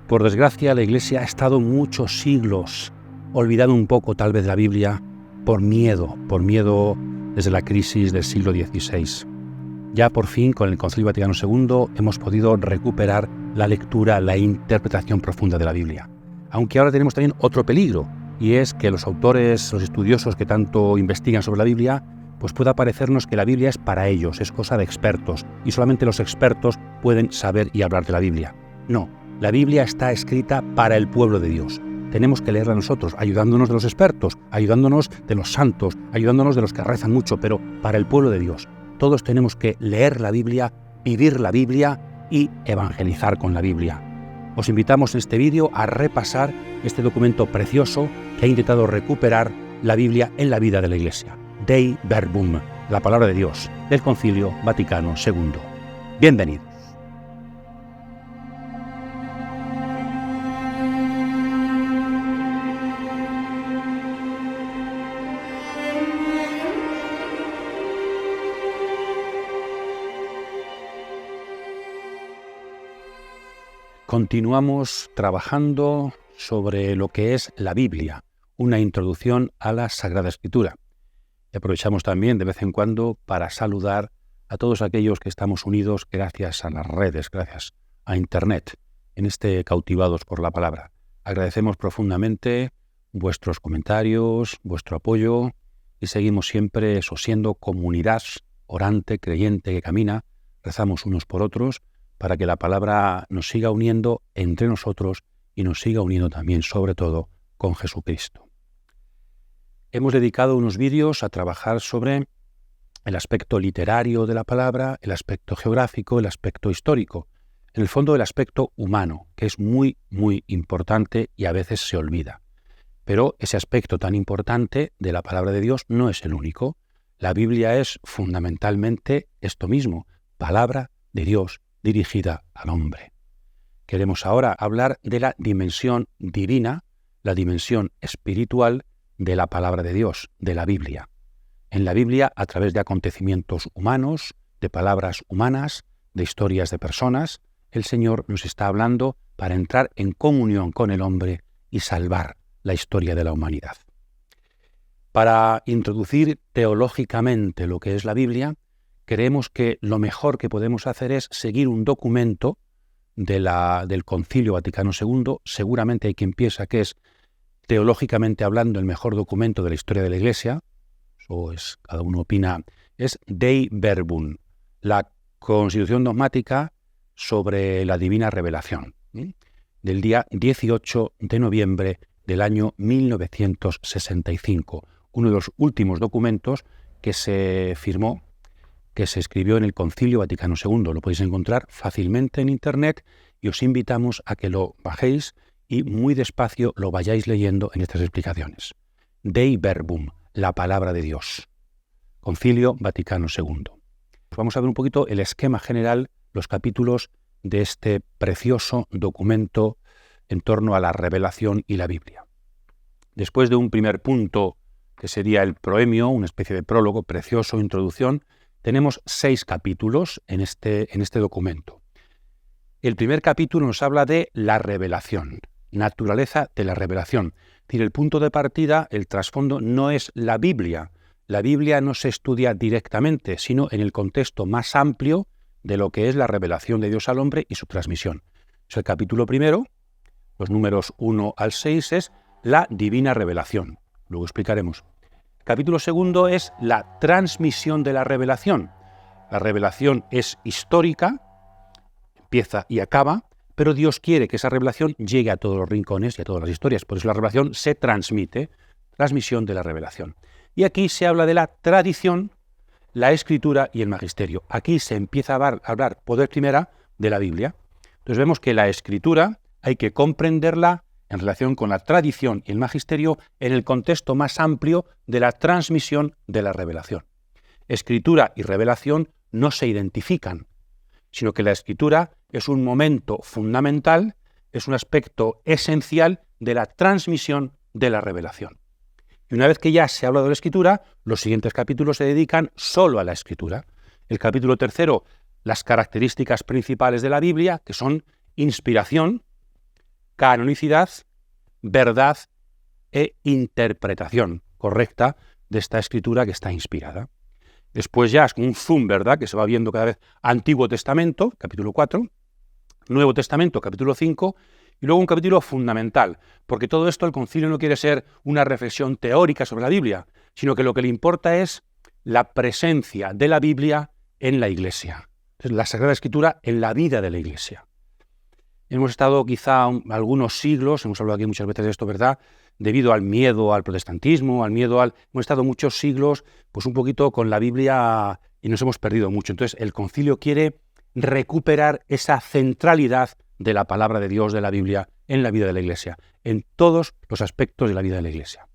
Por desgracia, la Iglesia ha estado muchos siglos olvidando un poco tal vez la Biblia por miedo desde la crisis del siglo XVI. Ya por fin, con el Concilio Vaticano II, hemos podido recuperar la lectura, la interpretación profunda de la Biblia. Aunque ahora tenemos también otro peligro, y es que los autores, los estudiosos que tanto investigan sobre la Biblia, pues pueda parecernos que la Biblia es para ellos, es cosa de expertos, y solamente los expertos pueden saber y hablar de la Biblia. No, la Biblia está escrita para el pueblo de Dios. Tenemos que leerla nosotros, ayudándonos de los expertos, ayudándonos de los santos, ayudándonos de los que rezan mucho, pero para el pueblo de Dios. Todos tenemos que leer la Biblia, vivir la Biblia y evangelizar con la Biblia. Os invitamos en este vídeo a repasar este documento precioso que ha intentado recuperar la Biblia en la vida de la Iglesia. Dei Verbum, la palabra de Dios, del Concilio Vaticano II. Bienvenidos. Continuamos trabajando sobre lo que es la Biblia, una introducción a la Sagrada Escritura. Y aprovechamos también de vez en cuando para saludar a todos aquellos que estamos unidos gracias a las redes, gracias a Internet, en este Cautivados por la Palabra. Agradecemos profundamente vuestros comentarios, vuestro apoyo y seguimos siempre siendo comunidad orante, creyente que camina, rezamos unos por otros, para que la palabra nos siga uniendo entre nosotros y nos siga uniendo también, sobre todo, con Jesucristo. Hemos dedicado unos vídeos a trabajar sobre el aspecto literario de la palabra, el aspecto geográfico, el aspecto histórico, en el fondo el aspecto humano, que es muy, muy importante y a veces se olvida. Pero ese aspecto tan importante de la palabra de Dios no es el único. La Biblia es fundamentalmente esto mismo, palabra de Dios, dirigida al hombre. Queremos ahora hablar de la dimensión divina, la dimensión espiritual de la palabra de Dios, de la Biblia. En la Biblia, a través de acontecimientos humanos, de palabras humanas, de historias de personas, el Señor nos está hablando para entrar en comunión con el hombre y salvar la historia de la humanidad. Para introducir teológicamente lo que es la Biblia, creemos que lo mejor que podemos hacer es seguir un documento del Concilio Vaticano II. Seguramente hay quien piensa que es, teológicamente hablando, el mejor documento de la historia de la Iglesia. Eso es, cada uno opina. Es Dei Verbum, la Constitución Dogmática sobre la Divina Revelación, del día 18 de noviembre del año 1965. Uno de los últimos documentos que se firmó, que se escribió en el Concilio Vaticano II. Lo podéis encontrar fácilmente en Internet y os invitamos a que lo bajéis y muy despacio lo vayáis leyendo en estas explicaciones. Dei Verbum, la palabra de Dios. Concilio Vaticano II. Vamos a ver un poquito el esquema general, los capítulos de este precioso documento en torno a la revelación y la Biblia. Después de un primer punto, que sería el proemio, una especie de prólogo precioso, introducción, tenemos 6 capítulos en este documento. El primer capítulo nos habla de la revelación, naturaleza de la revelación. Es decir, el punto de partida, el trasfondo, no es la Biblia. La Biblia no se estudia directamente, sino en el contexto más amplio de lo que es la revelación de Dios al hombre y su transmisión. Es el capítulo primero, los números 1 al 6, es la divina revelación. Luego explicaremos. Capítulo segundo es la transmisión de la revelación. La revelación es histórica, empieza y acaba, pero Dios quiere que esa revelación llegue a todos los rincones y a todas las historias. Por eso la revelación se transmite, transmisión de la revelación. Y aquí se habla de la tradición, la escritura y el magisterio. Aquí se empieza a hablar por vez primera de la Biblia. Entonces vemos que la escritura hay que comprenderla en relación con la tradición y el magisterio en el contexto más amplio de la transmisión de la revelación. Escritura y revelación no se identifican, sino que la escritura es un momento fundamental, es un aspecto esencial de la transmisión de la revelación. Y una vez que ya se ha hablado de la escritura, los siguientes capítulos se dedican solo a la escritura. El capítulo tercero, las características principales de la Biblia, que son inspiración, canonicidad, verdad e interpretación correcta de esta escritura que está inspirada. Después ya es como un zoom, ¿verdad?, que se va viendo cada vez Antiguo Testamento, capítulo 4, Nuevo Testamento, capítulo 5, y luego un capítulo fundamental, porque todo esto el concilio no quiere ser una reflexión teórica sobre la Biblia, sino que lo que le importa es la presencia de la Biblia en la Iglesia, la Sagrada Escritura en la vida de la Iglesia. Hemos estado quizá algunos siglos, hemos hablado aquí muchas veces de esto, ¿verdad?, debido al miedo al protestantismo, hemos estado muchos siglos pues un poquito con la Biblia y nos hemos perdido mucho. Entonces el concilio quiere recuperar esa centralidad de la palabra de Dios, de la Biblia, en la vida de la Iglesia, en todos los aspectos de la vida de la Iglesia.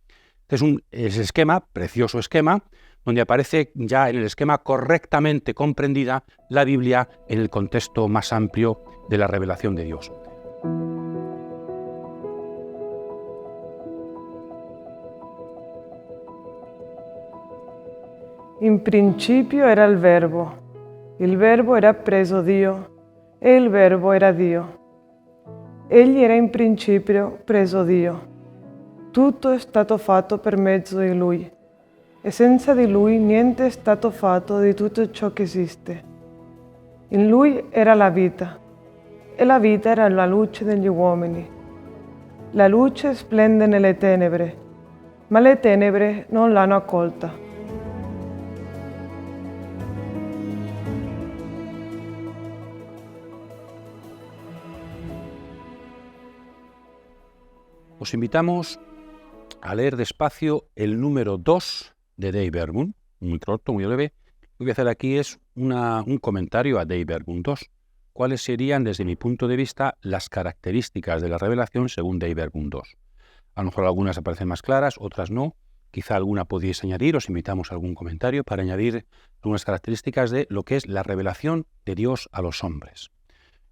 Este es el esquema, precioso esquema, donde aparece ya en el esquema correctamente comprendida la Biblia en el contexto más amplio de la revelación de Dios. In principio era il verbo era preso Dio, e il verbo era Dio. Egli era in principio preso Dio. Tutto è stato fatto per mezzo di Lui, e senza di Lui niente è stato fatto di tutto ciò che esiste. In Lui era la vita, e la vita era la luce degli uomini. La luce splende nelle tenebre, ma le tenebre non l'hanno accolta. Os invitamos a leer despacio el número 2 de Dei Verbum, muy corto, muy breve. Lo que voy a hacer aquí es un comentario a Dei Verbum 2. ¿Cuáles serían, desde mi punto de vista, las características de la revelación según Dei Verbum 2? A lo mejor algunas aparecen más claras, otras no. Quizá alguna podéis añadir, os invitamos a algún comentario para añadir algunas características de lo que es la revelación de Dios a los hombres.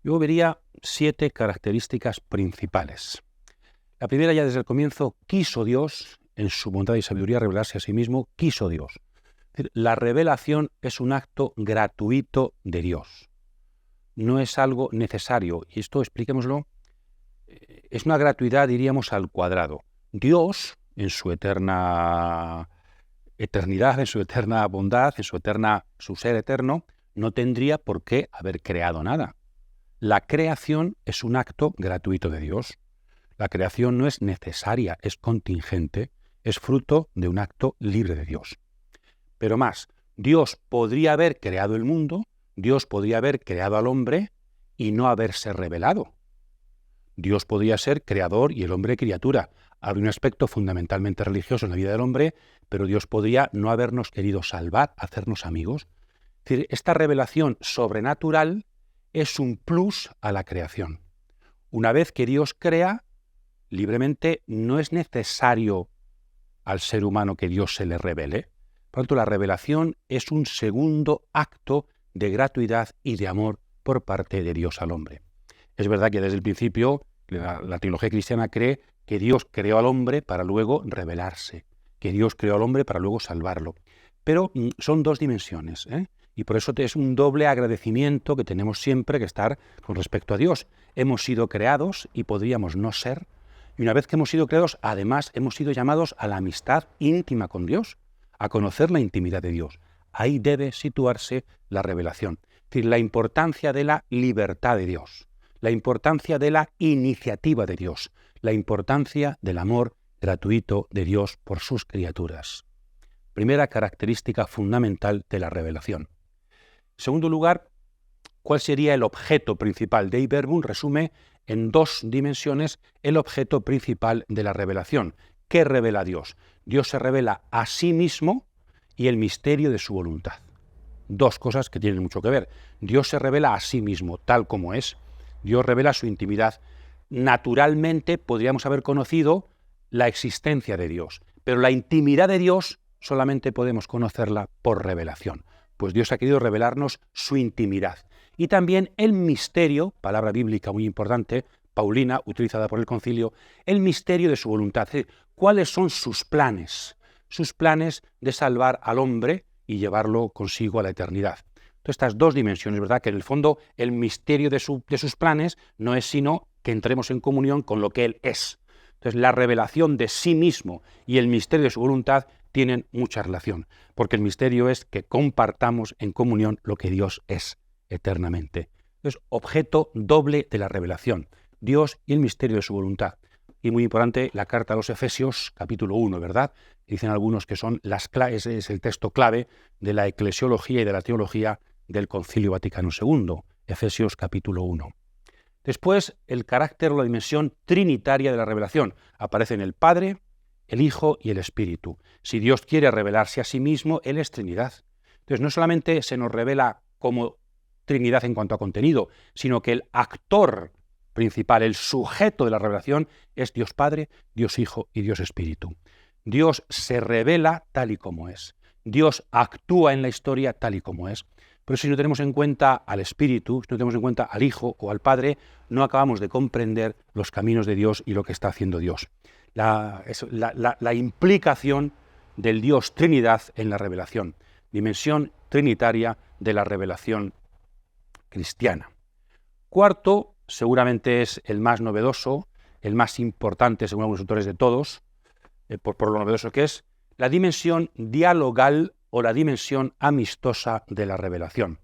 Yo vería 7 características principales. La primera, ya desde el comienzo, quiso Dios, en su bondad y sabiduría, revelarse a sí mismo, quiso Dios. Es decir, la revelación es un acto gratuito de Dios. No es algo necesario. Y esto, expliquémoslo, es una gratuidad, diríamos, al cuadrado. Dios, en su eternidad, en su eterna bondad, en su ser eterno, no tendría por qué haber creado nada. La creación es un acto gratuito de Dios. La creación no es necesaria, es contingente, es fruto de un acto libre de Dios. Pero más, Dios podría haber creado el mundo, Dios podría haber creado al hombre y no haberse revelado. Dios podría ser creador y el hombre criatura. Habría un aspecto fundamentalmente religioso en la vida del hombre, pero Dios podría no habernos querido salvar, hacernos amigos. Es decir, esta revelación sobrenatural es un plus a la creación. Una vez que Dios crea, libremente no es necesario al ser humano que Dios se le revele. Por tanto, la revelación es un segundo acto de gratuidad y de amor por parte de Dios al hombre. Es verdad que desde el principio la teología cristiana cree que Dios creó al hombre para luego revelarse, que Dios creó al hombre para luego salvarlo. Pero son dos dimensiones, y por eso es un doble agradecimiento que tenemos siempre que estar con respecto a Dios. Hemos sido creados y podríamos no ser. Y una vez que hemos sido creados, además hemos sido llamados a la amistad íntima con Dios, a conocer la intimidad de Dios. Ahí debe situarse la revelación. Es decir, la importancia de la libertad de Dios, la importancia de la iniciativa de Dios, la importancia del amor gratuito de Dios por sus criaturas. Primera característica fundamental de la revelación. En segundo lugar, ¿cuál sería el objeto principal? Dei Verbum resume en 2 dimensiones el objeto principal de la revelación. ¿Qué revela Dios? Dios se revela a sí mismo y el misterio de su voluntad. 2 cosas que tienen mucho que ver. Dios se revela a sí mismo tal como es. Dios revela su intimidad. Naturalmente podríamos haber conocido la existencia de Dios, pero la intimidad de Dios solamente podemos conocerla por revelación. Pues Dios ha querido revelarnos su intimidad. Y también el misterio, palabra bíblica muy importante, paulina, utilizada por el concilio, el misterio de su voluntad. Es decir, ¿cuáles son sus planes? Sus planes de salvar al hombre y llevarlo consigo a la eternidad. Entonces, estas 2 dimensiones, ¿verdad? Que en el fondo el misterio de sus planes no es sino que entremos en comunión con lo que Él es. Entonces, la revelación de sí mismo y el misterio de su voluntad tienen mucha relación, porque el misterio es que compartamos en comunión lo que Dios es eternamente. Es objeto doble de la revelación, Dios y el misterio de su voluntad. Y muy importante, la carta a los Efesios, capítulo 1, ¿verdad? Dicen algunos que son ese es el texto clave de la eclesiología y de la teología del Concilio Vaticano II, Efesios capítulo 1. Después, el carácter o la dimensión trinitaria de la revelación. Aparecen el Padre, el Hijo y el Espíritu. Si Dios quiere revelarse a sí mismo, Él es Trinidad. Entonces, no solamente se nos revela como Trinidad en cuanto a contenido, sino que el actor principal, el sujeto de la revelación, es Dios Padre, Dios Hijo y Dios Espíritu. Dios se revela tal y como es. Dios actúa en la historia tal y como es. Pero si no tenemos en cuenta al Espíritu, si no tenemos en cuenta al Hijo o al Padre, no acabamos de comprender los caminos de Dios y lo que está haciendo Dios. La implicación del Dios Trinidad en la revelación, dimensión trinitaria de la revelación cristiana. Cuarto, seguramente es el más novedoso, el más importante según algunos autores de todos, por lo novedoso que es, la dimensión dialogal o la dimensión amistosa de la revelación.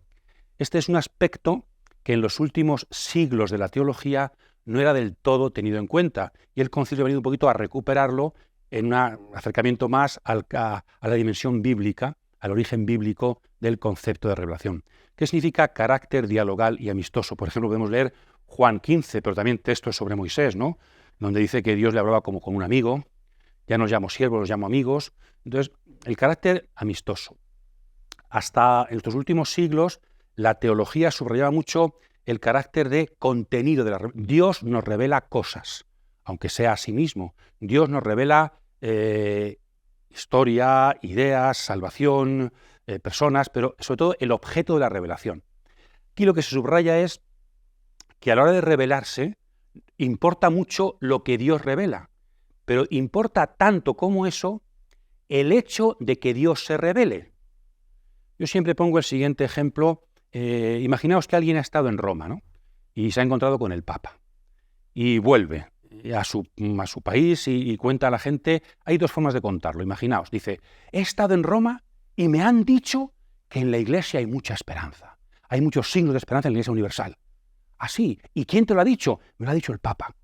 Este es un aspecto que en los últimos siglos de la teología no era del todo tenido en cuenta, y el Concilio ha venido un poquito a recuperarlo en un acercamiento más a la dimensión bíblica, al origen bíblico del concepto de revelación. ¿Qué significa carácter dialogal y amistoso? Por ejemplo, podemos leer Juan 15, pero también textos sobre Moisés, ¿no? Donde dice que Dios le hablaba como con un amigo, ya no os llamo siervos, los llamo amigos. Entonces, el carácter amistoso. Hasta en estos últimos siglos, la teología subrayaba mucho el carácter de contenido de la revelación. Dios nos revela cosas, aunque sea a sí mismo. Dios nos revela historia, ideas, salvación, personas, pero sobre todo el objeto de la revelación. Aquí lo que se subraya es que a la hora de revelarse importa mucho lo que Dios revela, pero importa tanto como eso el hecho de que Dios se revele. Yo siempre pongo el siguiente ejemplo. Imaginaos que alguien ha estado en Roma, ¿no? Y se ha encontrado con el Papa y vuelve a su país y cuenta a la gente. Hay dos formas de contarlo. Imaginaos, dice, he estado en Roma y me han dicho que en la Iglesia hay mucha esperanza. Hay muchos signos de esperanza en la Iglesia universal. Así. ¿Y quién te lo ha dicho? Me lo ha dicho el Papa.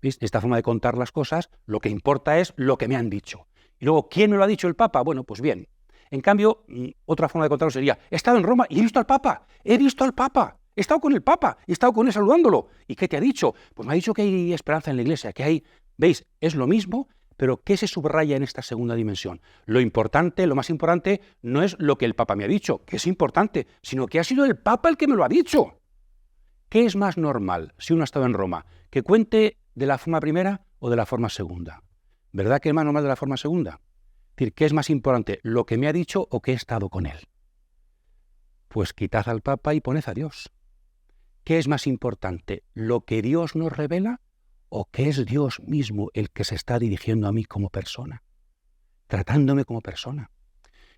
¿Veis? Esta forma de contar las cosas, lo que importa es lo que me han dicho. Y luego, ¿quién me lo ha dicho el Papa? Bueno, pues bien. En cambio, otra forma de contarlo sería, he estado en Roma y he visto al Papa. He visto al Papa. He estado con el Papa. He estado con él saludándolo. ¿Y qué te ha dicho? Pues me ha dicho que hay esperanza en la Iglesia, que hay... ¿Veis? Es lo mismo, pero ¿qué se subraya en esta segunda dimensión? Lo importante, lo más importante, no es lo que el Papa me ha dicho, que es importante, sino que ha sido el Papa el que me lo ha dicho. ¿Qué es más normal si uno ha estado en Roma? ¿Que cuente de la forma primera o de la forma segunda? ¿Verdad que es más normal de la forma segunda? Es decir, ¿qué es más importante, lo que me ha dicho o que he estado con él? Pues quitad al Papa y poned a Dios. ¿Qué es más importante, lo que Dios nos revela o que es Dios mismo el que se está dirigiendo a mí como persona, tratándome como persona?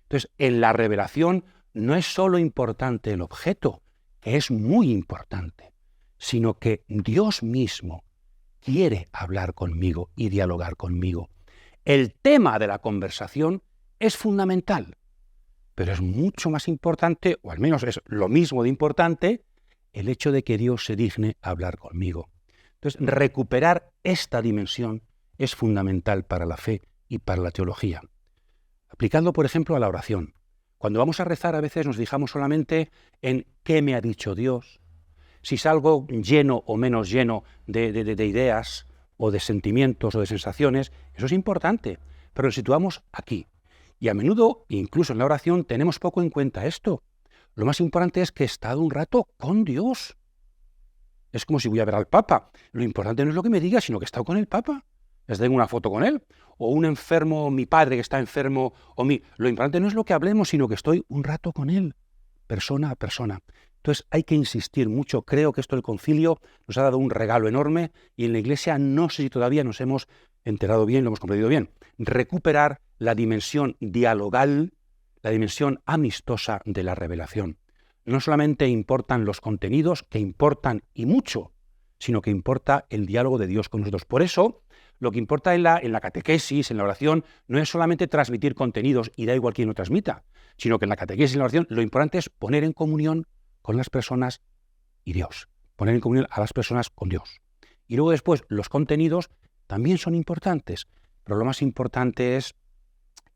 Entonces, en la revelación no es solo importante el objeto, que es muy importante, sino que Dios mismo quiere hablar conmigo y dialogar conmigo. El tema de la conversación es fundamental, pero es mucho más importante, o al menos es lo mismo de importante, el hecho de que Dios se digne a hablar conmigo. Entonces, recuperar esta dimensión es fundamental para la fe y para la teología. Aplicando, por ejemplo, a la oración. Cuando vamos a rezar, a veces nos fijamos solamente en qué me ha dicho Dios, si salgo lleno o menos lleno de ideas o de sentimientos o de sensaciones. Eso es importante, pero lo situamos aquí. Y a menudo, incluso en la oración, tenemos poco en cuenta esto. Lo más importante es que he estado un rato con Dios. Es como si voy a ver al Papa. Lo importante no es lo que me diga, sino que he estado con el Papa. Les tengo una foto con él. O un enfermo, mi padre que está enfermo, Lo importante no es lo que hablemos, sino que estoy un rato con él, persona a persona. Entonces hay que insistir mucho. Creo que esto del concilio nos ha dado un regalo enorme y en la Iglesia no sé si todavía nos hemos enterado bien, lo hemos comprendido bien. Recuperar la dimensión dialogal, la dimensión amistosa de la revelación. No solamente importan los contenidos, que importan y mucho, sino que importa el diálogo de Dios con nosotros. Por eso, lo que importa en la catequesis, en la oración, no es solamente transmitir contenidos y da igual quién lo transmita, sino que en la catequesis y en la oración lo importante es poner en comunión con las personas y Dios, poner en comunión a las personas con Dios. Y luego después los contenidos también son importantes, pero lo más importante es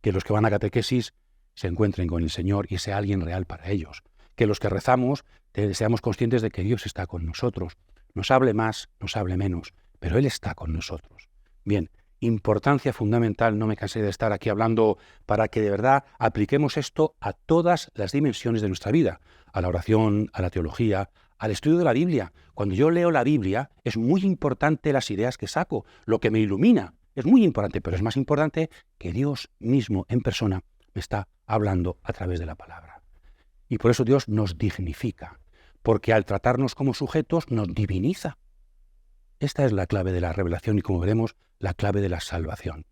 que los que van a catequesis se encuentren con el Señor y sea alguien real para ellos. Que los que rezamos seamos conscientes de que Dios está con nosotros. Nos hable más, nos hable menos, pero Él está con nosotros. Bien, importancia fundamental, no me cansé de estar aquí hablando para que de verdad apliquemos esto a todas las dimensiones de nuestra vida, a la oración, a la teología, al estudio de la Biblia. Cuando yo leo la Biblia es muy importante las ideas que saco, lo que me ilumina. Es muy importante, pero es más importante que Dios mismo en persona me está hablando a través de la palabra. Y por eso Dios nos dignifica, porque al tratarnos como sujetos nos diviniza. Esta es la clave de la revelación y, como veremos, la clave de la salvación.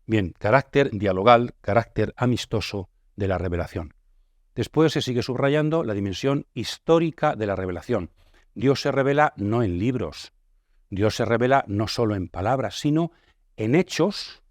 Bien, carácter dialogal, carácter amistoso de la revelación. Después se sigue subrayando la dimensión histórica de la revelación. Dios se revela no en libros, Dios se revela no solo en palabras, sino en hechos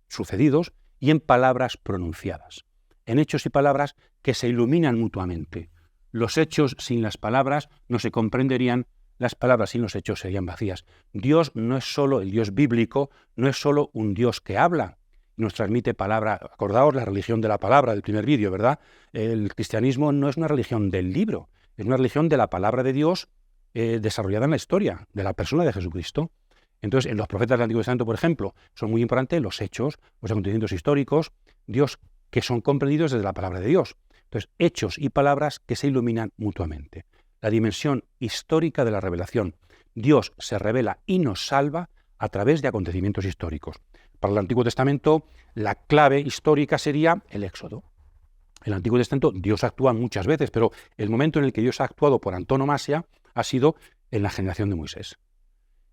sucedidos y en palabras pronunciadas. En hechos y palabras que se iluminan mutuamente. Los hechos sin las palabras no se comprenderían, las palabras sin los hechos serían vacías. Dios no es solo el Dios bíblico, no es solo un Dios que habla, nos transmite palabra. Acordaos la religión de la palabra del primer vídeo, ¿verdad? El cristianismo no es una religión del libro, es una religión de la palabra de Dios desarrollada en la historia, de la persona de Jesucristo. Entonces, en los profetas del Antiguo Testamento, por ejemplo, son muy importantes los hechos, los acontecimientos históricos, Dios que son comprendidos desde la palabra de Dios. Entonces, hechos y palabras que se iluminan mutuamente. La dimensión histórica de la revelación. Dios se revela y nos salva a través de acontecimientos históricos. Para el Antiguo Testamento, la clave histórica sería el Éxodo. En el Antiguo Testamento Dios actúa muchas veces, pero el momento en el que Dios ha actuado por antonomasia ha sido en la generación de Moisés.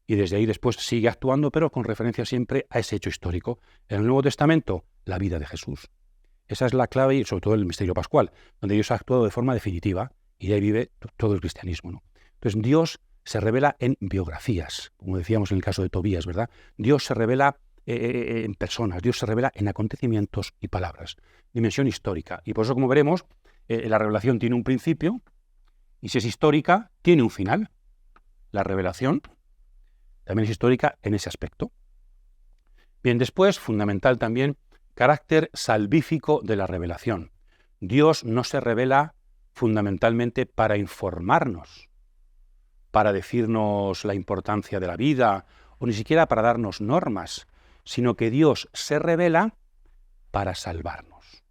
Y desde ahí después sigue actuando, pero con referencia siempre a ese hecho histórico. En el Nuevo Testamento, la vida de Jesús. Esa es la clave, y sobre todo el misterio pascual, donde Dios ha actuado de forma definitiva y de ahí vive todo el cristianismo, ¿no? Entonces Dios se revela en biografías, como decíamos en el caso de Tobías, ¿verdad? Dios se revela en personas, Dios se revela en acontecimientos y palabras. Dimensión histórica. Y por eso, como veremos, la revelación tiene un principio, y si es histórica, tiene un final. La revelación también es histórica en ese aspecto. Bien, después, fundamental también, carácter salvífico de la revelación. Dios no se revela fundamentalmente para informarnos, para decirnos la importancia de la vida, o ni siquiera para darnos normas, sino que Dios se revela para salvarnos.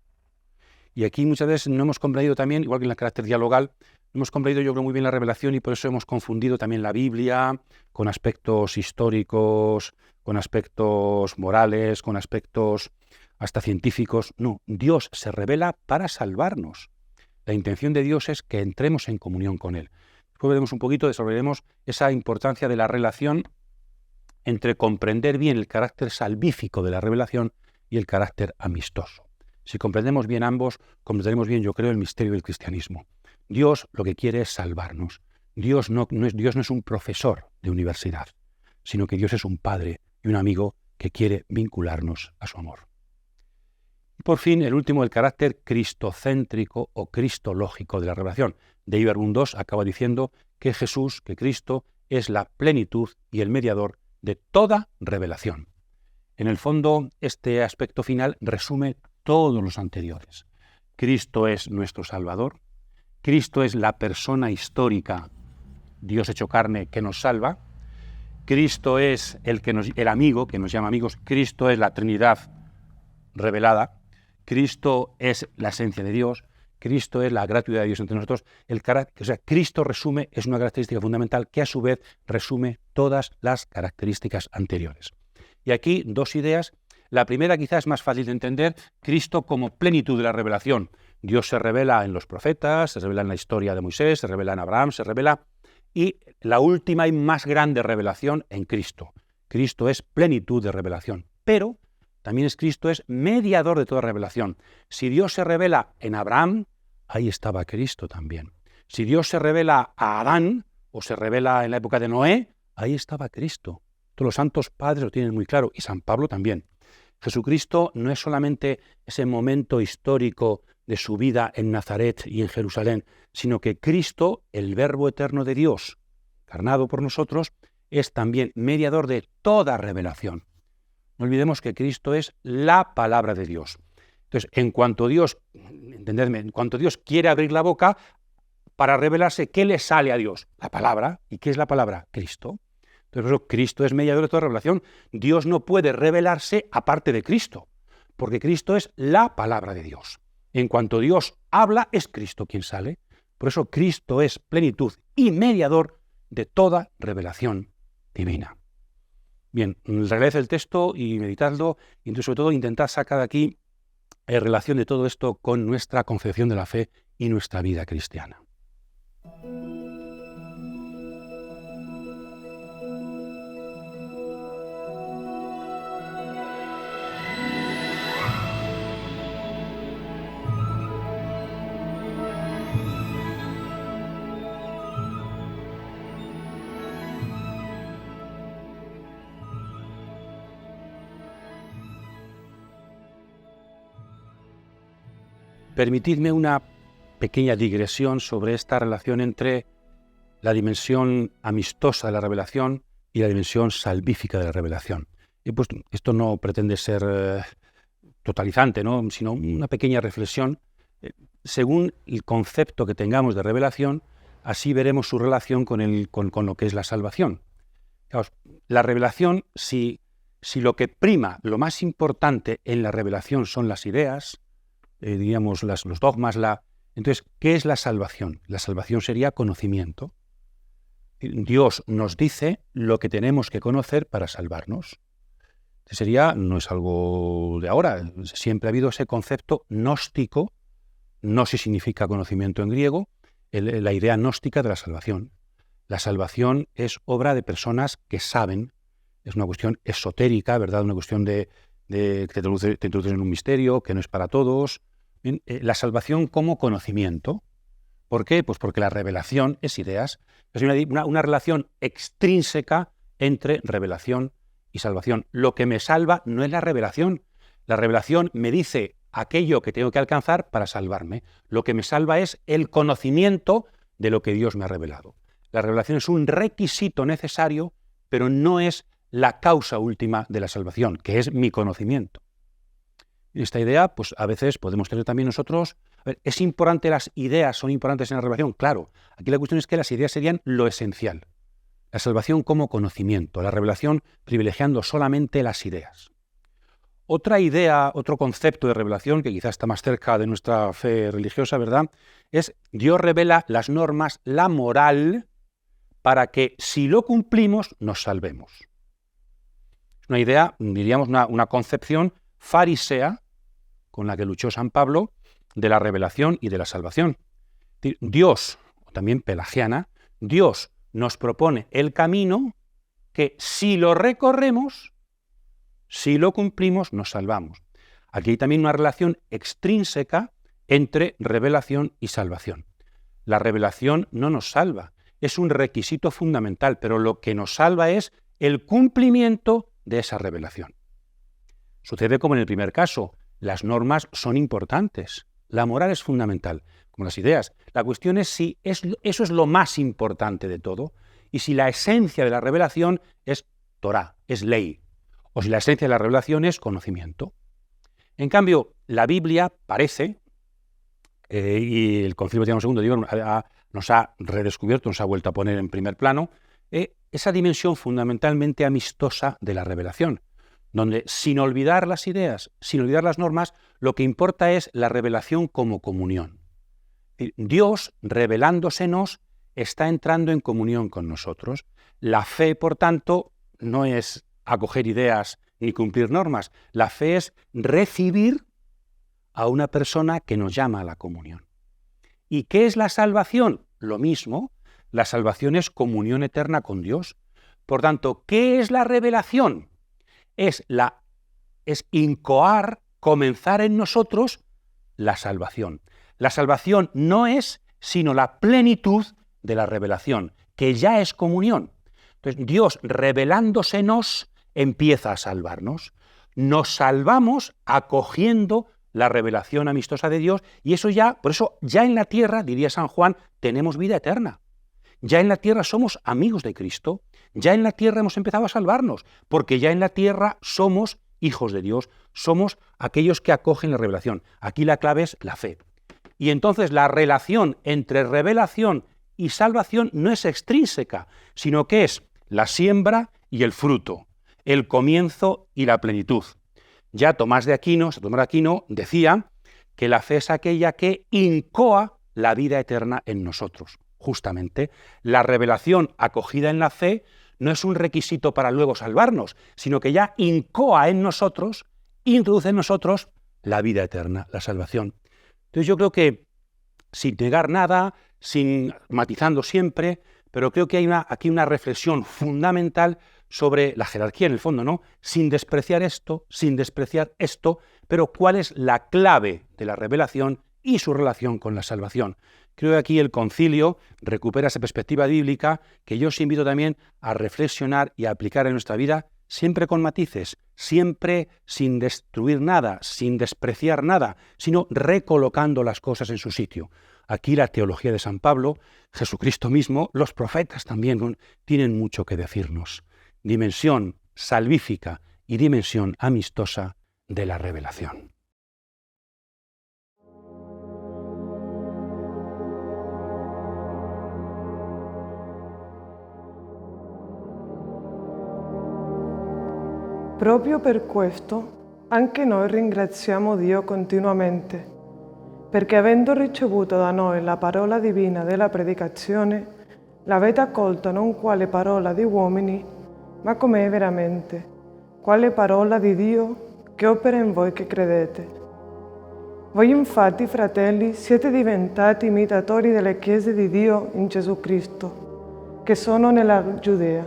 Y aquí muchas veces no hemos comprendido también, igual que en el carácter dialogal, no hemos comprendido yo creo muy bien la revelación y por eso hemos confundido también la Biblia con aspectos históricos, con aspectos morales, con aspectos hasta científicos. No, Dios se revela para salvarnos. La intención de Dios es que entremos en comunión con Él. Después veremos un poquito, desarrollaremos esa importancia de la relación entre comprender bien el carácter salvífico de la revelación y el carácter amistoso. Si comprendemos bien ambos, comprenderemos bien, yo creo, el misterio del cristianismo. Dios lo que quiere es salvarnos. Dios no es un profesor de universidad, sino que Dios es un padre y un amigo que quiere vincularnos a su amor. Y por fin, el último, el carácter cristocéntrico o cristológico de la revelación. De Iberbund II acaba diciendo que Jesús, que Cristo, es la plenitud y el mediador de toda revelación. En el fondo, este aspecto final resume todos los anteriores. Cristo es nuestro Salvador, Cristo es la persona histórica, Dios hecho carne, que nos salva, Cristo es el amigo, que nos llama amigos, Cristo es la Trinidad revelada, Cristo es la esencia de Dios, Cristo es la gratuidad de Dios entre nosotros. Cristo es una característica fundamental que a su vez resume todas las características anteriores. Y aquí dos ideas. La primera quizás es más fácil de entender, Cristo como plenitud de la revelación. Dios se revela en los profetas, se revela en la historia de Moisés, se revela en Abraham, se revela. Y la última y más grande revelación en Cristo. Cristo es plenitud de revelación. Pero también Cristo es mediador de toda revelación. Si Dios se revela en Abraham, ahí estaba Cristo también. Si Dios se revela a Adán, o se revela en la época de Noé, ahí estaba Cristo. Todos los santos padres lo tienen muy claro, y San Pablo también. Jesucristo no es solamente ese momento histórico de su vida en Nazaret y en Jerusalén, sino que Cristo, el Verbo eterno de Dios, encarnado por nosotros, es también mediador de toda revelación. No olvidemos que Cristo es la palabra de Dios. Entonces, en cuanto Dios quiere abrir la boca para revelarse, ¿qué le sale a Dios? La palabra. ¿Y qué es la palabra? Cristo. Entonces, por eso Cristo es mediador de toda revelación. Dios no puede revelarse aparte de Cristo, porque Cristo es la palabra de Dios. En cuanto Dios habla, es Cristo quien sale. Por eso Cristo es plenitud y mediador de toda revelación divina. Bien, releed el texto y meditadlo, y sobre todo intentad sacar de aquí relación de todo esto con nuestra concepción de la fe y nuestra vida cristiana. Permitidme una pequeña digresión sobre esta relación entre la dimensión amistosa de la revelación y la dimensión salvífica de la revelación. Y pues esto no pretende ser totalizante, ¿no?, sino una pequeña reflexión. Según el concepto que tengamos de revelación, así veremos su relación con lo que es la salvación. Fijaos, la revelación, si lo que prima, lo más importante en la revelación son las ideas, diríamos los dogmas, entonces, ¿qué es la salvación? La salvación sería conocimiento. Dios nos dice lo que tenemos que conocer para salvarnos. No es algo de ahora, siempre ha habido ese concepto gnóstico, gnosis significa conocimiento en griego, la idea gnóstica de la salvación. La salvación es obra de personas que saben, es una cuestión esotérica, ¿verdad? Una cuestión de que te introducen en un misterio, que no es para todos. Bien, la salvación como conocimiento. ¿Por qué? Pues porque la revelación es ideas. Es una relación extrínseca entre revelación y salvación. Lo que me salva no es la revelación. La revelación me dice aquello que tengo que alcanzar para salvarme. Lo que me salva es el conocimiento de lo que Dios me ha revelado. La revelación es un requisito necesario, pero no es la causa última de la salvación, que es mi conocimiento. Esta idea, pues a veces podemos tener también nosotros. A ver, ¿es importante las ideas? ¿Son importantes en la revelación? Claro. Aquí la cuestión es que las ideas serían lo esencial. La salvación como conocimiento, la revelación privilegiando solamente las ideas. Otra idea, otro concepto de revelación, que quizás está más cerca de nuestra fe religiosa, ¿verdad?, es Dios revela las normas, la moral, para que si lo cumplimos, nos salvemos. Es una idea, diríamos, una concepción farisea, con la que luchó San Pablo, de la revelación y de la salvación. Dios, o también pelagiana, Dios nos propone el camino que si lo recorremos, si lo cumplimos, nos salvamos. Aquí hay también una relación extrínseca entre revelación y salvación. La revelación no nos salva, es un requisito fundamental, pero lo que nos salva es el cumplimiento de esa revelación. Sucede como en el primer caso, las normas son importantes, la moral es fundamental, como las ideas. La cuestión es si eso es lo más importante de todo y si la esencia de la revelación es Torá, es ley, o si la esencia de la revelación es conocimiento. En cambio, la Biblia parece, y el Concilio Vaticano II nos ha redescubierto, nos ha vuelto a poner en primer plano, esa dimensión fundamentalmente amistosa de la revelación, donde sin olvidar las ideas, sin olvidar las normas, lo que importa es la revelación como comunión. Dios, revelándosenos, está entrando en comunión con nosotros. La fe, por tanto, no es acoger ideas ni cumplir normas. La fe es recibir a una persona que nos llama a la comunión. ¿Y qué es la salvación? Lo mismo, la salvación es comunión eterna con Dios. Por tanto, ¿qué es la revelación? Es incoar, comenzar en nosotros la salvación. La salvación no es sino la plenitud de la revelación, que ya es comunión. Entonces, Dios revelándosenos empieza a salvarnos. Nos salvamos acogiendo la revelación amistosa de Dios y eso ya, por eso ya en la tierra, diría San Juan, tenemos vida eterna. Ya en la tierra somos amigos de Cristo, ya en la tierra hemos empezado a salvarnos, porque ya en la tierra somos hijos de Dios, somos aquellos que acogen la revelación. Aquí la clave es la fe. Y entonces la relación entre revelación y salvación no es extrínseca, sino que es la siembra y el fruto, el comienzo y la plenitud. Ya Santo Tomás de Aquino, decía que la fe es aquella que incoa la vida eterna en nosotros. Justamente, la revelación acogida en la fe no es un requisito para luego salvarnos, sino que ya incoa en nosotros, introduce en nosotros la vida eterna, la salvación. Entonces yo creo que, sin negar nada, matizando siempre, pero creo que hay aquí una reflexión fundamental sobre la jerarquía en el fondo, ¿no? Sin despreciar esto, pero ¿cuál es la clave de la revelación y su relación con la salvación? Creo que aquí el concilio recupera esa perspectiva bíblica que yo os invito también a reflexionar y a aplicar en nuestra vida, siempre con matices, siempre sin destruir nada, sin despreciar nada, sino recolocando las cosas en su sitio. Aquí la teología de San Pablo, Jesucristo mismo, los profetas también tienen mucho que decirnos. Dimensión salvífica y dimensión amistosa de la revelación. Proprio per questo, anche noi ringraziamo Dio continuamente, perché avendo ricevuto da noi la parola divina della predicazione, l'avete accolta non quale parola di uomini, ma com'è veramente, quale parola di Dio che opera in voi che credete. Voi infatti, fratelli, siete diventati imitatori delle chiese di Dio in Gesù Cristo, che sono nella Giudea,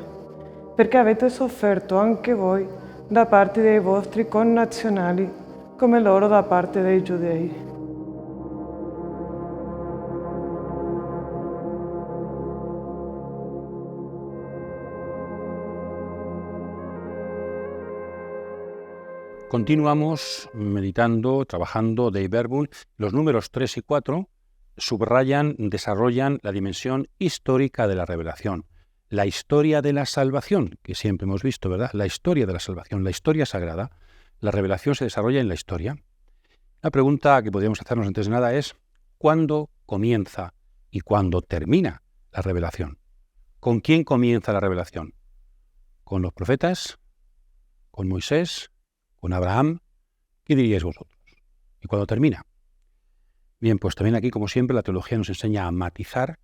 perché avete sofferto anche voi da parte dei vostri connazionali, come loro da parte dei giudei. Continuamos meditando, trabajando Dei Verbum. Los números 3 y 4 subrayan, desarrollan la dimensión histórica de la revelación. La historia de la salvación, que siempre hemos visto, ¿verdad? La historia de la salvación, la historia sagrada. La revelación se desarrolla en la historia. La pregunta que podríamos hacernos antes de nada es, ¿cuándo comienza y cuándo termina la revelación? ¿Con quién comienza la revelación? ¿Con los profetas? ¿Con Moisés? ¿Con Abraham? ¿Qué diríais vosotros? ¿Y cuándo termina? Bien, pues también aquí, como siempre, la teología nos enseña a matizar.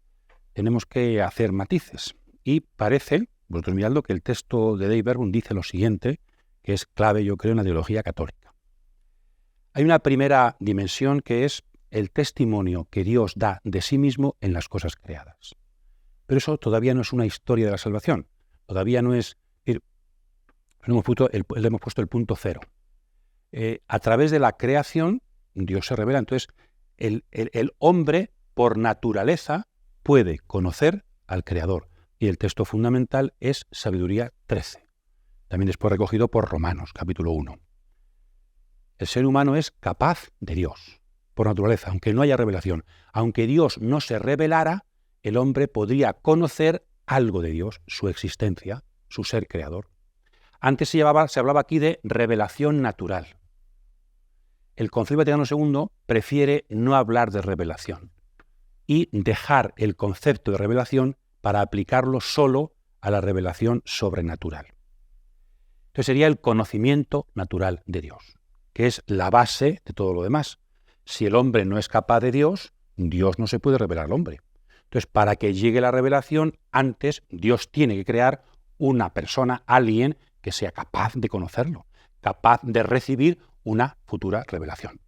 Tenemos que hacer matices. Y parece, vosotros miradlo, que el texto de Dei Verbum dice lo siguiente, que es clave, yo creo, en la teología católica. Hay una primera dimensión que es el testimonio que Dios da de sí mismo en las cosas creadas. Pero eso todavía no es una historia de la salvación. Todavía no es... Le hemos puesto el punto cero. A través de la creación, Dios se revela. Entonces, el hombre, por naturaleza, puede conocer al Creador. Y el texto fundamental es Sabiduría 13. También después recogido por Romanos, capítulo 1. El ser humano es capaz de Dios, por naturaleza, aunque no haya revelación. Aunque Dios no se revelara, el hombre podría conocer algo de Dios, su existencia, su ser creador. Antes se hablaba aquí de revelación natural. El Concilio Vaticano II prefiere no hablar de revelación y dejar el concepto de revelación para aplicarlo solo a la revelación sobrenatural. Entonces sería el conocimiento natural de Dios, que es la base de todo lo demás. Si el hombre no es capaz de Dios, Dios no se puede revelar al hombre. Entonces, para que llegue la revelación, antes Dios tiene que crear una persona, alguien, que sea capaz de conocerlo, capaz de recibir una futura revelación.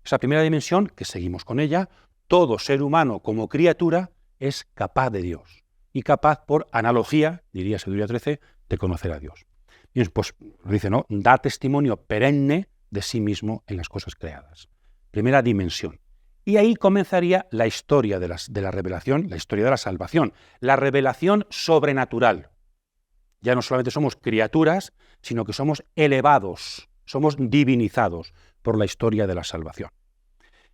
Esa primera dimensión, que seguimos con ella, todo ser humano como criatura es capaz de Dios y capaz, por analogía, diría Sabiduría 13, de conocer a Dios. Y pues dice, ¿no? Da testimonio perenne de sí mismo en las cosas creadas. Primera dimensión. Y ahí comenzaría la historia de la revelación, la historia de la salvación, la revelación sobrenatural. Ya no solamente somos criaturas, sino que somos elevados, somos divinizados por la historia de la salvación.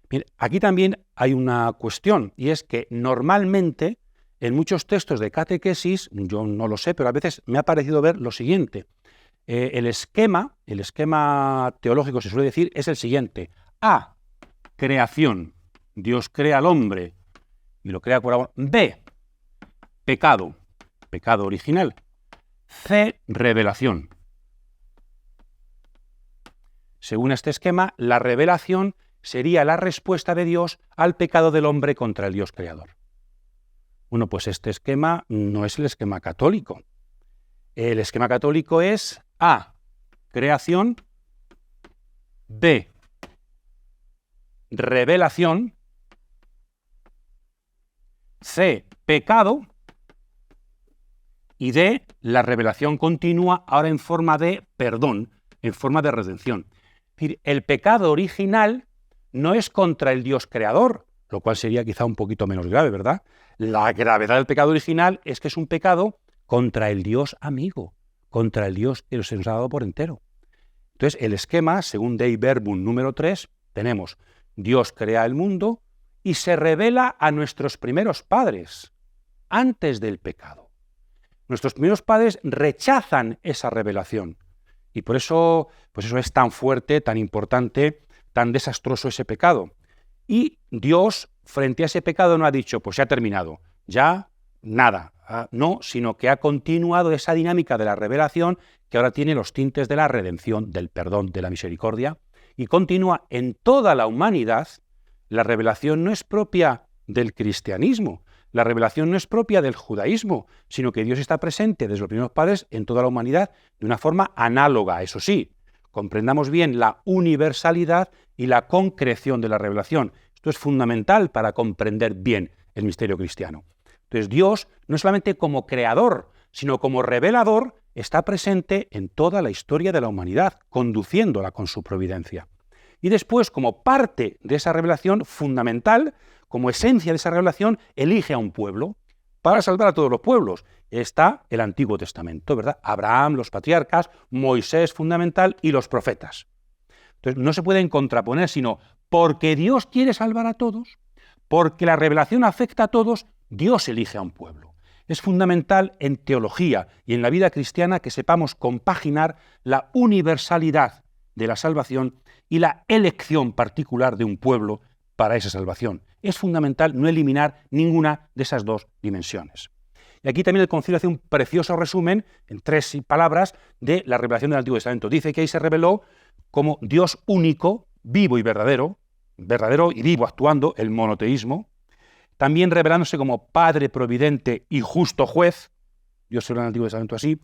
Bien, aquí también hay una cuestión, y es que normalmente en muchos textos de catequesis, yo no lo sé, pero a veces me ha parecido ver lo siguiente. El esquema teológico, se suele decir, es el siguiente. A, creación. Dios crea al hombre y lo crea por amor. B, pecado original. C, revelación. Según este esquema, la revelación sería la respuesta de Dios al pecado del hombre contra el Dios creador. Bueno, pues este esquema no es el esquema católico. El esquema católico es A, creación, B, revelación, C, pecado, y D, la revelación continua, ahora en forma de perdón, en forma de redención. Es decir, el pecado original no es contra el Dios creador, lo cual sería quizá un poquito menos grave, ¿verdad? La gravedad del pecado original es que es un pecado contra el Dios amigo, contra el Dios que se nos ha dado por entero. Entonces, el esquema, según Dei Verbum número 3, tenemos Dios crea el mundo y se revela a nuestros primeros padres antes del pecado. Nuestros primeros padres rechazan esa revelación y por eso, pues eso es tan fuerte, tan importante, tan desastroso ese pecado. Y Dios, frente a ese pecado, no ha dicho, pues ya ha terminado, ya nada. No, sino que ha continuado esa dinámica de la revelación que ahora tiene los tintes de la redención, del perdón, de la misericordia, y continúa en toda la humanidad. La revelación no es propia del cristianismo, la revelación no es propia del judaísmo, sino que Dios está presente desde los primeros padres en toda la humanidad de una forma análoga, eso sí. Comprendamos bien la universalidad y la concreción de la revelación. Esto es fundamental para comprender bien el misterio cristiano. Entonces Dios, no solamente como creador, sino como revelador, está presente en toda la historia de la humanidad, conduciéndola con su providencia. Y después, como parte de esa revelación fundamental, como esencia de esa revelación, elige a un pueblo para salvar a todos los pueblos. Está el Antiguo Testamento, ¿verdad? Abraham, los patriarcas, Moisés fundamental y los profetas. Entonces no se pueden contraponer, sino porque Dios quiere salvar a todos, porque la revelación afecta a todos, Dios elige a un pueblo. Es fundamental en teología y en la vida cristiana que sepamos compaginar la universalidad de la salvación y la elección particular de un pueblo para esa salvación. Es fundamental no eliminar ninguna de esas dos dimensiones. Y aquí también el Concilio hace un precioso resumen, en 3 palabras, de la revelación del Antiguo Testamento. Dice que ahí se reveló como Dios único, vivo y verdadero y vivo actuando, el monoteísmo, también revelándose como Padre providente y justo juez, Dios se habla en el Antiguo Testamento así,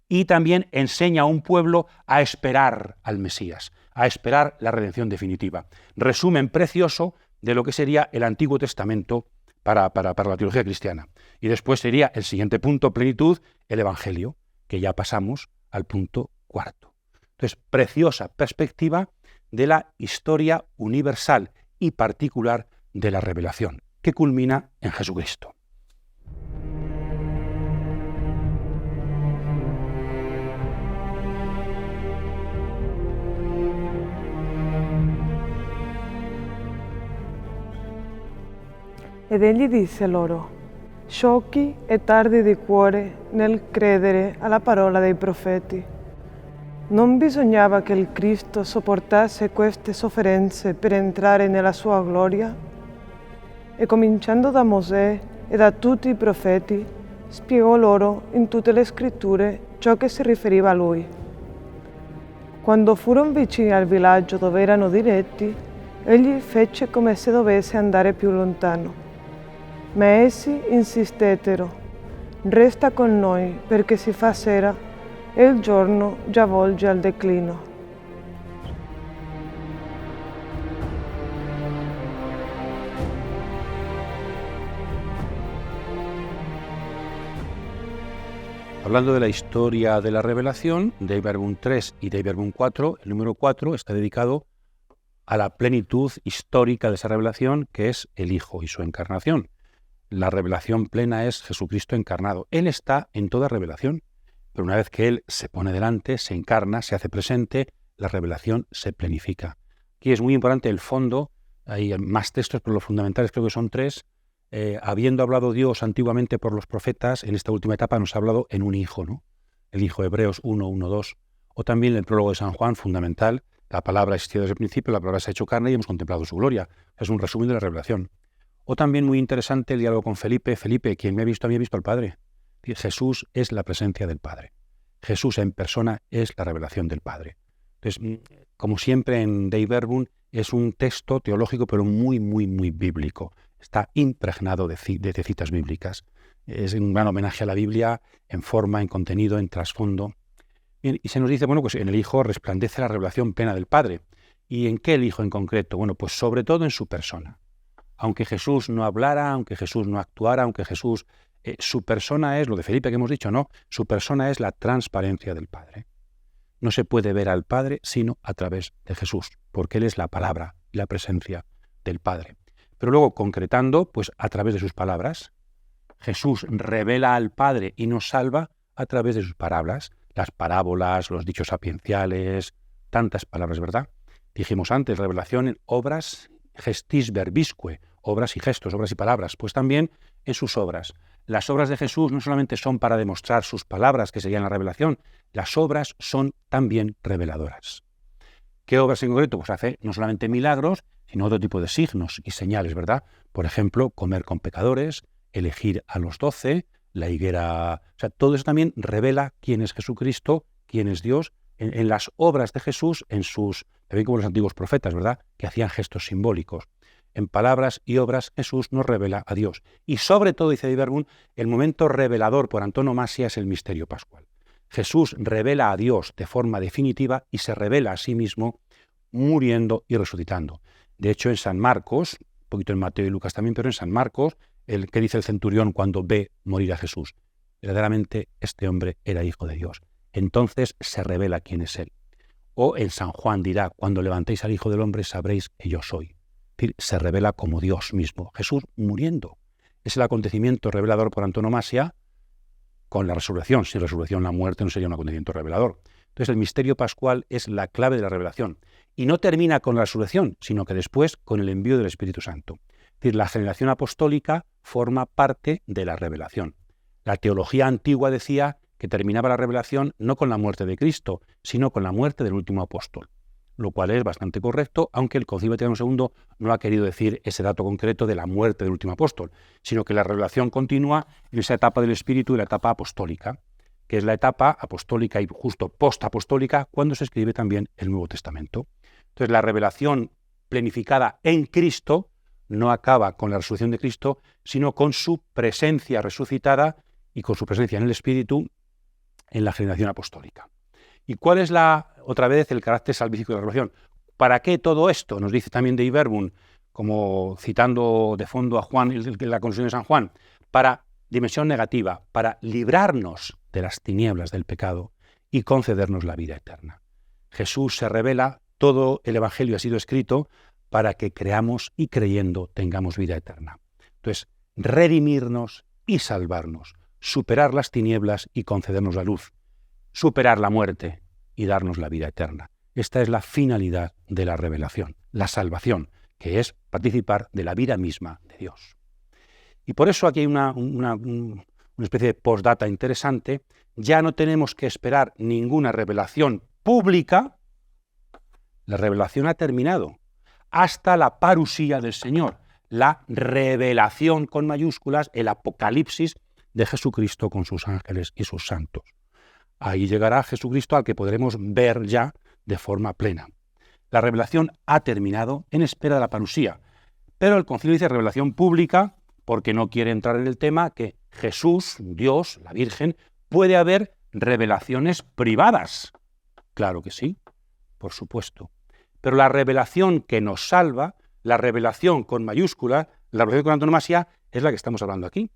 y también enseña a un pueblo a esperar al Mesías, a esperar la redención definitiva. Resumen precioso de lo que sería el Antiguo Testamento para la teología cristiana. Y después sería el siguiente punto, plenitud, el Evangelio, que ya pasamos al punto 4. Entonces, preciosa perspectiva de la historia universal y particular de la revelación, que culmina en Jesucristo. Ed egli disse loro: sciocchi e tardi di cuore nel credere alla parola dei profeti. Non bisognava che il Cristo sopportasse queste sofferenze per entrare nella sua gloria? E cominciando da Mosè e da tutti i profeti, spiegò loro in tutte le scritture ciò che si riferiva a lui. Quando furono vicini al villaggio dove erano diretti, egli fece come se dovesse andare più lontano. Ma essi insistettero: resta con noi perché si fa sera e il giorno già volge al declino. Hablando de la historia de la revelación, Dei Verbum 3 y Dei Verbum 4, el número 4 está dedicado a la plenitud histórica de esa revelación, que es el Hijo y su encarnación. La revelación plena es Jesucristo encarnado. Él está en toda revelación, pero una vez que Él se pone delante, se encarna, se hace presente, la revelación se plenifica. Aquí es muy importante el fondo, hay más textos, pero los fundamentales creo que son 3. Habiendo hablado Dios antiguamente por los profetas, en esta última etapa nos ha hablado en un Hijo, ¿no? El Hijo, Hebreos 1, 1, 2. O también el prólogo de San Juan, fundamental, la palabra existió desde el principio, la palabra se ha hecho carne y hemos contemplado su gloria. Es un resumen de la revelación. O también muy interesante el diálogo con Felipe. Felipe, quien me ha visto a mí ha visto al Padre. Jesús es la presencia del Padre. Jesús en persona es la revelación del Padre. Entonces, como siempre en Dei Verbum, es un texto teológico, pero muy, muy, muy bíblico. Está impregnado de citas bíblicas. Es un gran homenaje a la Biblia en forma, en contenido, en trasfondo. Y se nos dice, bueno, pues en el Hijo resplandece la revelación plena del Padre. ¿Y en qué el Hijo en concreto? Bueno, pues sobre todo en su persona. Aunque Jesús no hablara, aunque Jesús no actuara, aunque Jesús... su persona es, lo de Felipe que hemos dicho, ¿no? Su persona es la transparencia del Padre. No se puede ver al Padre sino a través de Jesús, porque Él es la palabra, la presencia del Padre. Pero luego, concretando, pues a través de sus palabras, Jesús revela al Padre y nos salva a través de sus palabras, las parábolas, los dichos sapienciales, tantas palabras, ¿verdad? Dijimos antes, revelación en obras, gestis verbisque, obras y gestos, obras y palabras, pues también en sus obras. Las obras de Jesús no solamente son para demostrar sus palabras, que serían la revelación, las obras son también reveladoras. ¿Qué obras en concreto? Pues hace no solamente milagros, sino otro tipo de signos y señales, ¿verdad? Por ejemplo, comer con pecadores, elegir a los 12, la higuera... O sea, todo eso también revela quién es Jesucristo, quién es Dios, en las obras de Jesús, en sus... También como los antiguos profetas, ¿verdad? Que hacían gestos simbólicos. En palabras y obras Jesús nos revela a Dios. Y sobre todo, dice Dei Verbum, el momento revelador por antonomasia es el misterio pascual. Jesús revela a Dios de forma definitiva y se revela a sí mismo muriendo y resucitando. De hecho, en San Marcos, un poquito en Mateo y Lucas también, pero en San Marcos, el que dice el centurión cuando ve morir a Jesús, verdaderamente este hombre era hijo de Dios. Entonces se revela quién es Él. O en San Juan dirá, cuando levantéis al Hijo del Hombre sabréis que yo soy. Es decir, se revela como Dios mismo. Jesús muriendo. Es el acontecimiento revelador por antonomasia con la resurrección. Sin resurrección la muerte no sería un acontecimiento revelador. Entonces el misterio pascual es la clave de la revelación. Y no termina con la resurrección, sino que después con el envío del Espíritu Santo. Es decir, la generación apostólica forma parte de la revelación. La teología antigua decía que terminaba la revelación no con la muerte de Cristo, sino con la muerte del último apóstol, lo cual es bastante correcto, aunque el Concilio Vaticano II no ha querido decir ese dato concreto de la muerte del último apóstol, sino que la revelación continúa en esa etapa del Espíritu y la etapa apostólica, que es la etapa apostólica y justo postapostólica, cuando se escribe también el Nuevo Testamento. Entonces, la revelación planificada en Cristo no acaba con la resurrección de Cristo, sino con su presencia resucitada y con su presencia en el Espíritu en la generación apostólica. ¿Y cuál es otra vez el carácter salvífico de la revelación? ¿Para qué todo esto? Nos dice también Dei Verbum, como citando de fondo a Juan, la conclusión de San Juan, para dimensión negativa, para librarnos de las tinieblas del pecado y concedernos la vida eterna. Jesús se revela, todo el Evangelio ha sido escrito para que creamos y creyendo tengamos vida eterna. Entonces, redimirnos y salvarnos, superar las tinieblas y concedernos la luz, superar la muerte y darnos la vida eterna. Esta es la finalidad de la revelación, la salvación, que es participar de la vida misma de Dios. Y por eso aquí hay una especie de postdata interesante. Ya no tenemos que esperar ninguna revelación pública. La revelación ha terminado hasta la parusía del Señor, la revelación con mayúsculas, el apocalipsis de Jesucristo con sus ángeles y sus santos. Ahí llegará Jesucristo al que podremos ver ya de forma plena. La revelación ha terminado en espera de la parusía, pero el concilio dice revelación pública porque no quiere entrar en el tema que Jesús, Dios, la Virgen, puede haber revelaciones privadas. Claro que sí, por supuesto. Pero la revelación que nos salva, la revelación con mayúscula, la revelación con antonomasia, es la que estamos hablando aquí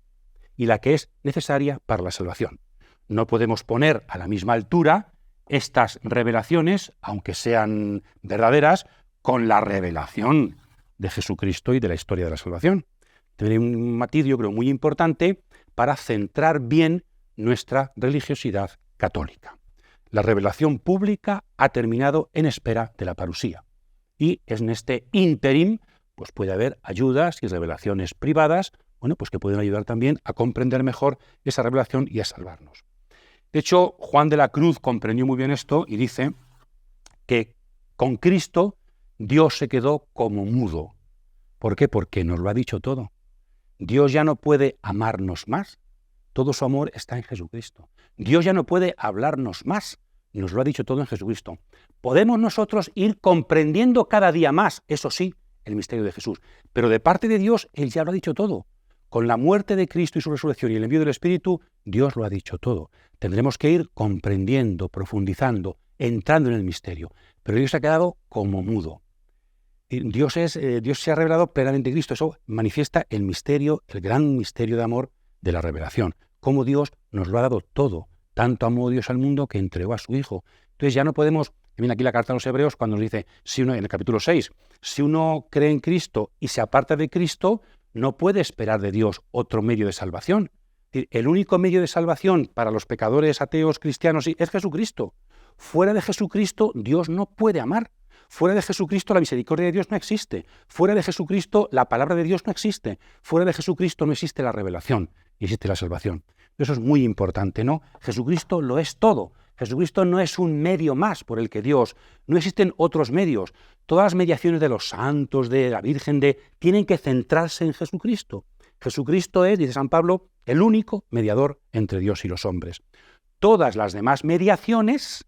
y la que es necesaria para la salvación. No podemos poner a la misma altura estas revelaciones, aunque sean verdaderas, con la revelación de Jesucristo y de la historia de la salvación. Tiene un matiz, yo creo, muy importante para centrar bien nuestra religiosidad católica. La revelación pública ha terminado en espera de la parusía. Y en este ínterim pues puede haber ayudas y revelaciones privadas, pues que pueden ayudar también a comprender mejor esa revelación y a salvarnos. De hecho, Juan de la Cruz comprendió muy bien esto y dice que con Cristo Dios se quedó como mudo. ¿Por qué? Porque nos lo ha dicho todo. Dios ya no puede amarnos más. Todo su amor está en Jesucristo. Dios ya no puede hablarnos más. Nos lo ha dicho todo en Jesucristo. Podemos nosotros ir comprendiendo cada día más, eso sí, el misterio de Jesús. Pero de parte de Dios, Él ya lo ha dicho todo. Con la muerte de Cristo y su resurrección y el envío del Espíritu, Dios lo ha dicho todo. Tendremos que ir comprendiendo, profundizando, entrando en el misterio. Pero Dios se ha quedado como mudo. Dios se ha revelado plenamente en Cristo. Eso manifiesta el misterio, el gran misterio de amor de la revelación. Cómo Dios nos lo ha dado todo. Tanto amó Dios al mundo que entregó a su Hijo. Entonces ya no podemos, viene aquí la carta a los Hebreos cuando nos dice, en el capítulo 6, si uno cree en Cristo y se aparta de Cristo, no puede esperar de Dios otro medio de salvación. El único medio de salvación para los pecadores, ateos, cristianos, es Jesucristo. Fuera de Jesucristo, Dios no puede amar. Fuera de Jesucristo, la misericordia de Dios no existe. Fuera de Jesucristo, la palabra de Dios no existe. Fuera de Jesucristo no existe la revelación, existe la salvación. Eso es muy importante, ¿no? Jesucristo lo es todo. Jesucristo no es un medio más por el que Dios, no existen otros medios. Todas las mediaciones de los santos, de la Virgen, tienen que centrarse en Jesucristo. Jesucristo es, dice San Pablo, el único mediador entre Dios y los hombres. Todas las demás mediaciones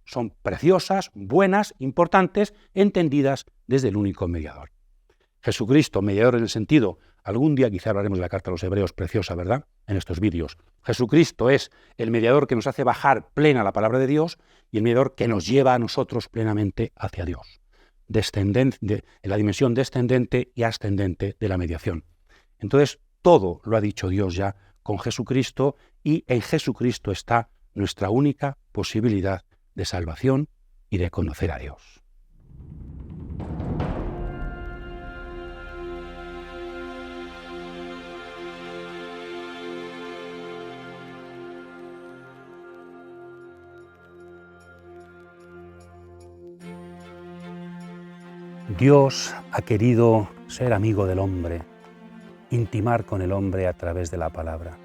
son preciosas, buenas, importantes, entendidas desde el único mediador. Jesucristo, mediador en el sentido, algún día quizá hablaremos de la carta a los Hebreos, preciosa, ¿verdad?, en estos vídeos. Jesucristo es el mediador que nos hace bajar plena la palabra de Dios y el mediador que nos lleva a nosotros plenamente hacia Dios, en la dimensión descendente y ascendente de la mediación. Entonces, todo lo ha dicho Dios ya con Jesucristo y en Jesucristo está nuestra única posibilidad de salvación y de conocer a Dios. Dios ha querido ser amigo del hombre, intimar con el hombre a través de la palabra.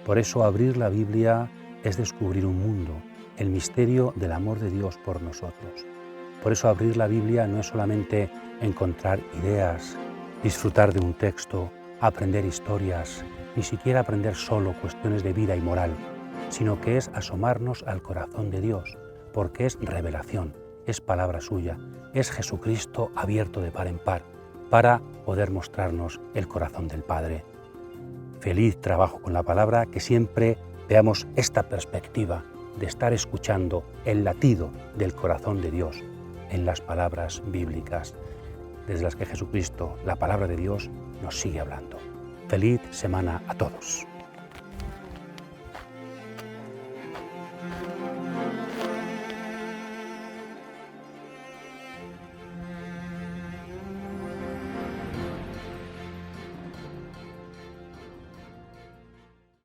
Por eso abrir la Biblia es descubrir un mundo, el misterio del amor de Dios por nosotros. Por eso abrir la Biblia no es solamente encontrar ideas, disfrutar de un texto, aprender historias, ni siquiera aprender solo cuestiones de vida y moral, sino que es asomarnos al corazón de Dios, porque es revelación, es palabra suya, es Jesucristo abierto de par en par, para poder mostrarnos el corazón del Padre. Feliz trabajo con la palabra, que siempre veamos esta perspectiva de estar escuchando el latido del corazón de Dios en las palabras bíblicas, desde las que Jesucristo, la palabra de Dios, nos sigue hablando. Feliz semana a todos.